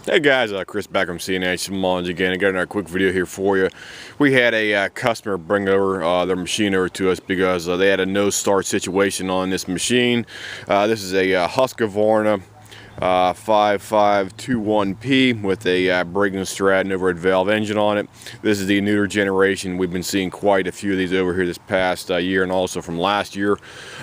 Hey guys, Chris back from CNH Technology again. I got another quick video here for you. We had a customer bring over their machine over to us because they had a no start situation on this machine. This is a Husqvarna 5521P with a briggs stratton overhead valve engine on it. This is the newer generation. We've been seeing quite a few of these over here this past year and also from last year.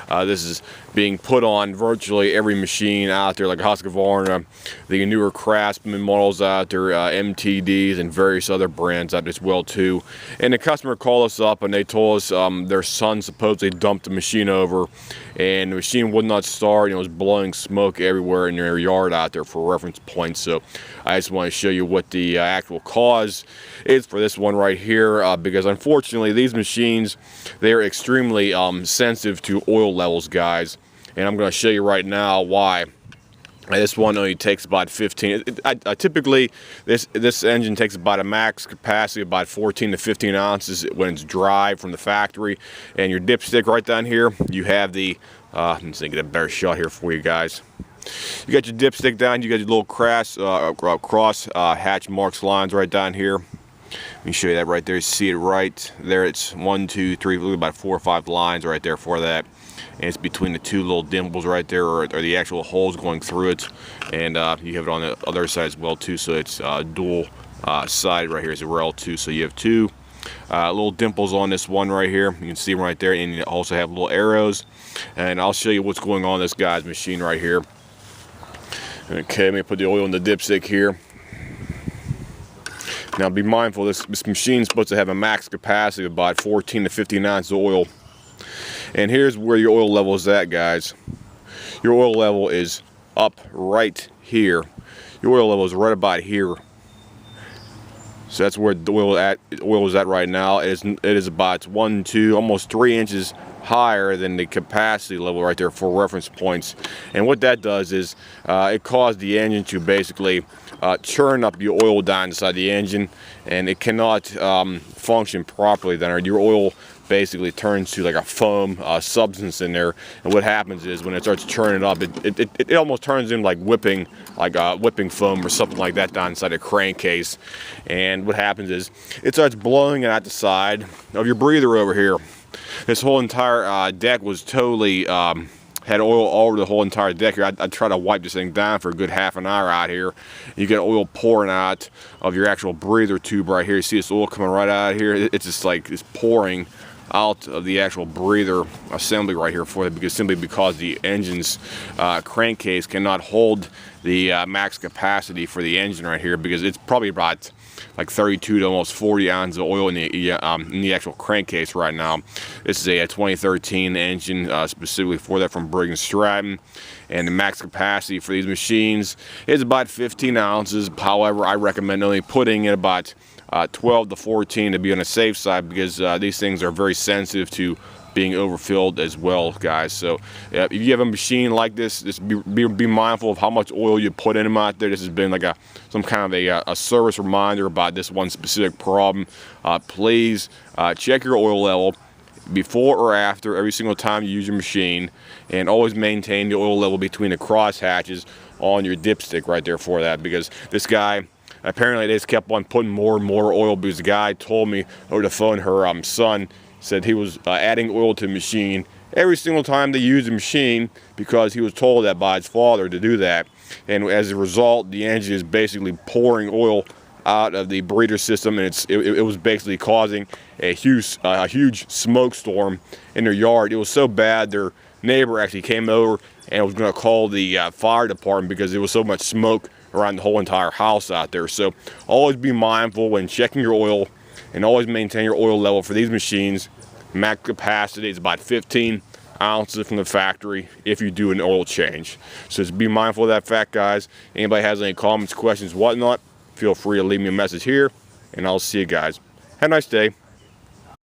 This is being put on virtually every machine out there, like Husqvarna, the newer Craftsman models out there, MTDs, and various other brands out as well too. And the customer called us up and they told us their son supposedly dumped the machine over, and the machine would not start, and it was blowing smoke everywhere in their yard out there for reference points. So I just want to show you what the actual cause is for this one right here, because unfortunately these machines, they're extremely sensitive to oil levels, guys, and I'm going to show you right now why. This one only takes about 15. Typically, this engine takes about a max capacity of about 14 to 15 ounces when it's dry from the factory. And your dipstick right down here, you have the, let me see, get a better shot here for you guys. You got your dipstick down, you got your little cross hatch marks lines right down here. Let me show you that right there. You see it right there. It's 1, 2, 3, about 4 or 5 lines right there for that. And it's between the two little dimples right there, or the actual holes going through it. And you have it on the other side as well too. So it's dual side right here is a rail too. So you have two little dimples on this one right here. You can see them right there, and you also have little arrows. And I'll show you what's going on in this guy's machine right here. Okay, let me put the oil in the dipstick here. Now be mindful, this machine is supposed to have a max capacity of about 14 to 15 ounces of oil. And here's where your oil level is at, guys. Your oil level is up right here. Your oil level is right about here. So that's where the oil is at right now. It is about 1, 2, almost 3 inches higher than the capacity level right there for reference points. And what that does is it caused the engine to basically churn up the oil down inside the engine, and it cannot function properly. Then your oil basically turns to like a foam substance in there, and what happens is when it starts churning up, it almost turns into like whipping foam or something like that down inside a crankcase. And what happens is it starts blowing out the side of your breather over here. This whole entire deck was totally had oil all over the whole entire deck here. I'd try to wipe this thing down for a good half an hour out here. You get oil pouring out of your actual breather tube right here. You see this oil coming right out of here. It's just like it's pouring out of the actual breather assembly right here for it, simply because the engine's crankcase cannot hold the max capacity for the engine right here, because it's probably about like 32 to almost 40 ounces of oil in the actual crankcase right now. This is a 2013 engine specifically for that from Briggs Stratton, and the max capacity for these machines is about 15 ounces. However, I recommend only putting in about 12 to 14 to be on the safe side, because these things are very sensitive to being overfilled as well, guys. So if you have a machine like this, just be mindful of how much oil you put in them out there. This has been like some kind of a service reminder about this one specific problem. Please check your oil level before or after every single time you use your machine, and always maintain the oil level between the cross hatches on your dipstick right there for that, because this guy, apparently they just kept on putting more and more oil, because the guy told me over the phone her son said he was adding oil to the machine every single time they used the machine, because he was told that by his father to do that. And as a result, the engine is basically pouring oil out of the breather system, and it was basically causing a huge smoke storm in their yard. It was so bad their neighbor actually came over and was going to call the fire department, because there was so much smoke around the whole entire house out there. So always be mindful when checking your oil, and always maintain your oil level for these machines. Max capacity is about 15 ounces from the factory if you do an oil change. So just be mindful of that fact, guys. Anybody has any comments, questions, whatnot, feel free to leave me a message here, and I'll see you guys. Have a nice day.